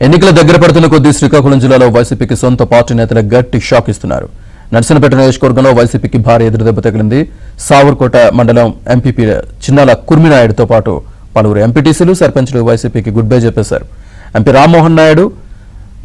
ఎన్నికల దగ్గర పడుతున్న కొద్దీ శ్రీకాకుళం జిల్లాలో వైసీపీకి సొంత పార్టీ నేతలు గట్టి షాక్ ఇస్తున్నారు. నర్సనపేట నియోజకవర్గంలో వైసీపీకి భారీ ఎదురుదెబ్బ తగిలింది. సావర్కోట మండలం ఎంపీపీ చిన్నాల కుర్మినాయుడుతో పాటు పలువురు ఎంపీటీసీలు, సర్పంచ్లు వైసీపీకి గుడ్ బై చెప్పేశారు. ఎంపీ రామ్మోహన్ నాయుడు,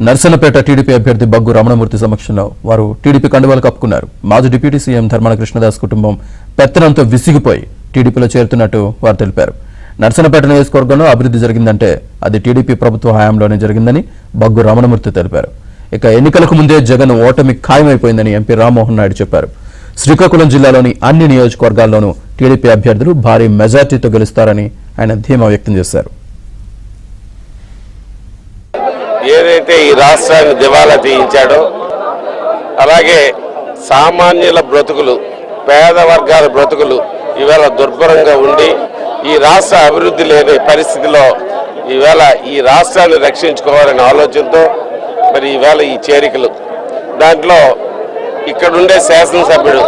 నర్సనపేట టీడీపీ అభ్యర్థి బగ్గు రమణమూర్తి సమక్షంలో వారు టీడీపీ కండువాలు కప్పుకున్నారు. మాజీ డిప్యూటీ సీఎం ధర్మాన కృష్ణదాస్ కుటుంబం పెత్తనంతో విసిగిపోయి టీడీపీలో చేరుతున్నట్టు వారు తెలిపారు. నర్సనపేట నియోజకవర్గంలో అభివృద్ధి జరిగిందంటే అది టీడీపీ ప్రభుత్వ హయాంలోనే జరిగిందని బగ్గు రమణమూర్తి తెలిపారు. ఇక ఎన్నికలకు ముందే జగన్ ఓటమి ఖాయమైపోయిందని ఎంపీ రామ్మోహన్ నాయుడు చెప్పారు. శ్రీకాకుళం జిల్లాలోని అన్ని నియోజకవర్గాల్లోనూ టీడీపీ అభ్యర్థులు భారీ మెజార్టీతో గెలుస్తారని ఆయన ధీమా వ్యక్తం చేశారు. ఏదైతే ఈ రాష్ట్రాన్ని దివాలా తీయించాడో అలాగే సామాన్యుల బ్రతుకులు, పేద వర్గాల బ్రతుకులు ఇవాళ దుర్భరంగా ఉండి ఈ రాష్ట్ర అభివృద్ధి లేని పరిస్థితిలో ఈవేళ ఈ రాష్ట్రాన్ని రక్షించుకోవాలనే ఆలోచనతో మరి ఈవేళ ఈ చేరికలు దాంట్లో ఇక్కడుండే శాసనసభ్యుడు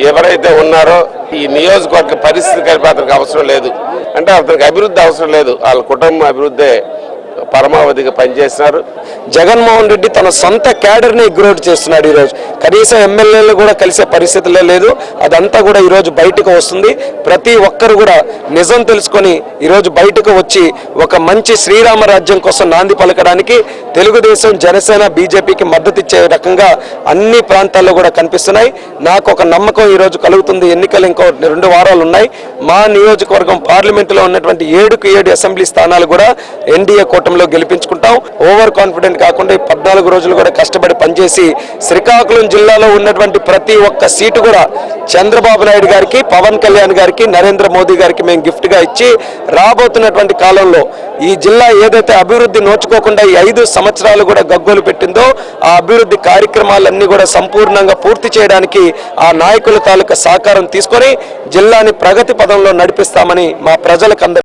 ఎవరైతే ఉన్నారో ఈ నియోజకవర్గ పరిస్థితి కలిపి అతనికి అవసరం లేదు, అంటే అతనికి అభివృద్ధి అవసరం లేదు, వాళ్ళ కుటుంబం అభివృద్ధి పరమావధిగా పనిచేస్తున్నారు. జగన్మోహన్ రెడ్డి తన సొంత క్యాడర్ని ఇగ్నోర్ చేస్తున్నాడు. ఈరోజు కనీసం ఎమ్మెల్యేలు కూడా కలిసే పరిస్థితులే లేదు. అదంతా కూడా ఈరోజు బయటకు వస్తుంది. ప్రతి ఒక్కరు కూడా నిజం తెలుసుకొని ఈరోజు బయటకు వచ్చి ఒక మంచి శ్రీరామ రాజ్యం కోసం నాంది పలకడానికి తెలుగుదేశం, జనసేన, బీజేపీకి మద్దతు ఇచ్చే రకంగా అన్ని ప్రాంతాల్లో కూడా కనిపిస్తున్నాయి. నాకు ఒక నమ్మకం ఈరోజు కలుగుతుంది. ఎన్నికలు ఇంకో 2 వారాలు ఉన్నాయి. మా నియోజకవర్గం పార్లమెంటులో ఉన్నటువంటి 7కు 7 అసెంబ్లీ స్థానాలు కూడా ఎన్డీఏ కూటమిలో గెలిపించుకుంటాం. ఓవర్ కాన్ఫిడెంట్ కాకుండా 14 రోజులు కూడా కష్టపడి పనిచేసి శ్రీకాకుళం జిల్లాలో ఉన్నటువంటి ప్రతి ఒక్క సీటు కూడా చంద్రబాబు నాయుడు గారికి, పవన్ కళ్యాణ్ గారికి, నరేంద్ర మోదీ గారికి మేము గిఫ్ట్గా ఇచ్చి రాబోతున్నటువంటి కాలంలో ఈ జిల్లా ఏదైతే అభివృద్ధి నోచుకోకుండా ఈ 5 సంవత్సరాలు కూడా గగ్గోలు పెట్టిందో ఆ అభివృద్ధి కార్యక్రమాలన్నీ కూడా సంపూర్ణంగా పూర్తి చేయడానికి ఆ నాయకుల తాలూకా సహకారం తీసుకొని జిల్లాని ప్రగతి పదంలో నడిపిస్తామని మా ప్రజలకు